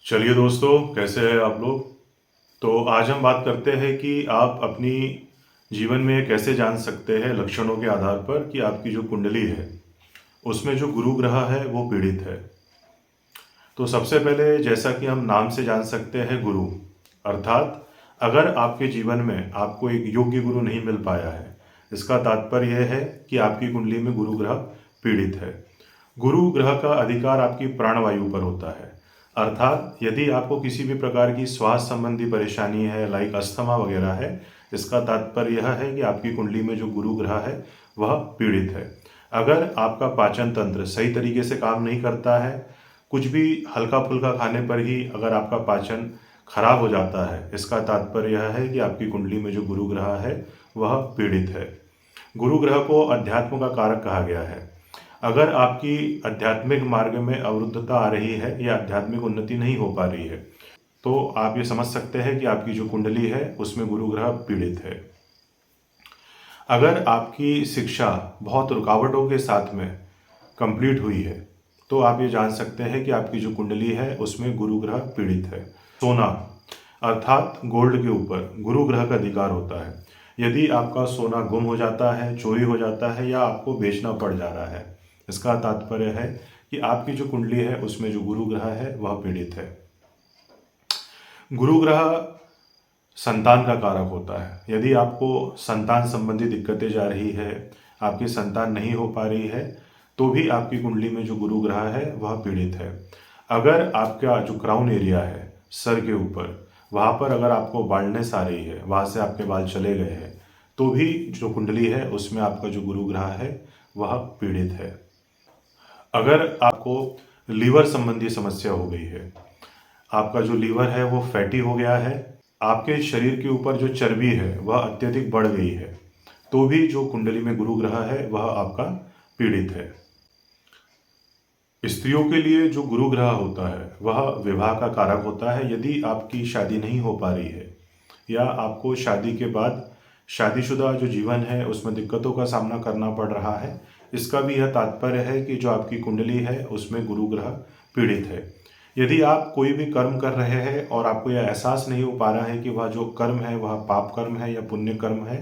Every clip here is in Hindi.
चलिए दोस्तों, कैसे हैं आप लोग। तो आज हम बात करते हैं कि आप अपनी जीवन में कैसे जान सकते हैं लक्षणों के आधार पर कि आपकी जो कुंडली है उसमें जो गुरु ग्रह है वो पीड़ित है। तो सबसे पहले जैसा कि हम नाम से जान सकते हैं गुरु, अर्थात अगर आपके जीवन में आपको एक योग्य गुरु नहीं मिल पाया है, इसका तात्पर्य यह है कि आपकी कुंडली में गुरु ग्रह पीड़ित है। गुरु ग्रह का अधिकार आपकी प्राणवायु पर होता है, अर्थात यदि आपको किसी भी प्रकार की श्वास संबंधी परेशानी है, लाइक अस्थमा वगैरह है, इसका तात्पर्य यह है कि आपकी कुंडली में जो गुरु ग्रह है वह पीड़ित है। अगर आपका पाचन तंत्र सही तरीके से काम नहीं करता है, कुछ भी हल्का फुल्का खाने पर ही अगर आपका पाचन खराब हो जाता है, इसका तात्पर्य यह है कि आपकी कुंडली में जो गुरु ग्रह है वह पीड़ित है। गुरु ग्रह को अध्यात्म का कारक कहा गया है। अगर आपकी आध्यात्मिक मार्ग में अवरुद्धता आ रही है या आध्यात्मिक उन्नति नहीं हो पा रही है, तो आप ये समझ सकते हैं कि आपकी जो कुंडली है उसमें गुरु ग्रह पीड़ित है। अगर आपकी शिक्षा बहुत रुकावटों के साथ में कंप्लीट हुई है, तो आप ये जान सकते हैं कि आपकी जो कुंडली है उसमें गुरु ग्रह पीड़ित है। सोना अर्थात गोल्ड के ऊपर गुरु ग्रह का अधिकार होता है। यदि आपका सोना गुम हो जाता है, चोरी हो जाता है या आपको बेचना पड़ जा रहा है, इसका तात्पर्य है कि आपकी जो कुंडली है उसमें जो गुरु ग्रह है वह पीड़ित है। गुरु ग्रह संतान का कारक होता है। यदि आपको संतान संबंधी दिक्कतें जा रही है, आपकी संतान नहीं हो पा रही है, तो भी आपकी कुंडली में जो गुरु ग्रह है वह पीड़ित है। अगर आपका जो क्राउन एरिया है सर के ऊपर, वहाँ पर अगर आपको बाल्डनेस आ रही है, वहाँ से आपके बाल चले गए हैं, तो भी जो कुंडली है उसमें आपका जो गुरु ग्रह है वह पीड़ित है। अगर आपको लीवर संबंधी समस्या हो गई है, आपका जो लीवर है वो फैटी हो गया है, आपके शरीर के ऊपर जो चर्बी है वह अत्यधिक बढ़ गई है, तो भी जो कुंडली में गुरु ग्रह है वह आपका पीड़ित है। स्त्रियों के लिए जो गुरु ग्रह होता है वह विवाह का कारक होता है। यदि आपकी शादी नहीं हो पा रही है या आपको शादी के बाद शादीशुदा जो जीवन है उसमें दिक्कतों का सामना करना पड़ रहा है, इसका भी यह तात्पर्य है कि जो आपकी कुंडली है उसमें गुरु ग्रह पीड़ित है। यदि आप कोई भी कर्म कर रहे हैं और आपको यह एहसास नहीं हो पा रहा है कि वह जो कर्म है वह पाप कर्म है या पुण्य कर्म है,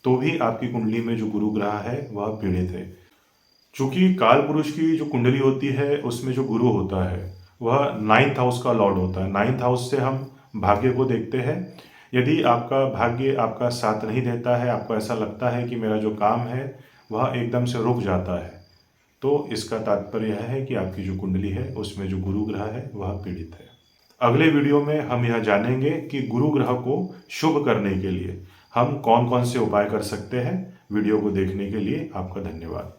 तो भी आपकी कुंडली में जो गुरु ग्रह है वह पीड़ित है। चूंकि काल पुरुष की जो कुंडली होती है उसमें जो गुरु होता है वह 9th हाउस का लॉर्ड होता है। 9th हाउस से हम भाग्य को देखते हैं। यदि आपका भाग्य आपका साथ नहीं देता है, आपको ऐसा लगता है कि मेरा जो काम है वह एकदम से रुक जाता है, तो इसका तात्पर्य यह है कि आपकी जो कुंडली है उसमें जो गुरु ग्रह है वह पीड़ित है। अगले वीडियो में हम यह जानेंगे कि गुरु ग्रह को शुभ करने के लिए हम कौन कौन से उपाय कर सकते हैं। वीडियो को देखने के लिए आपका धन्यवाद।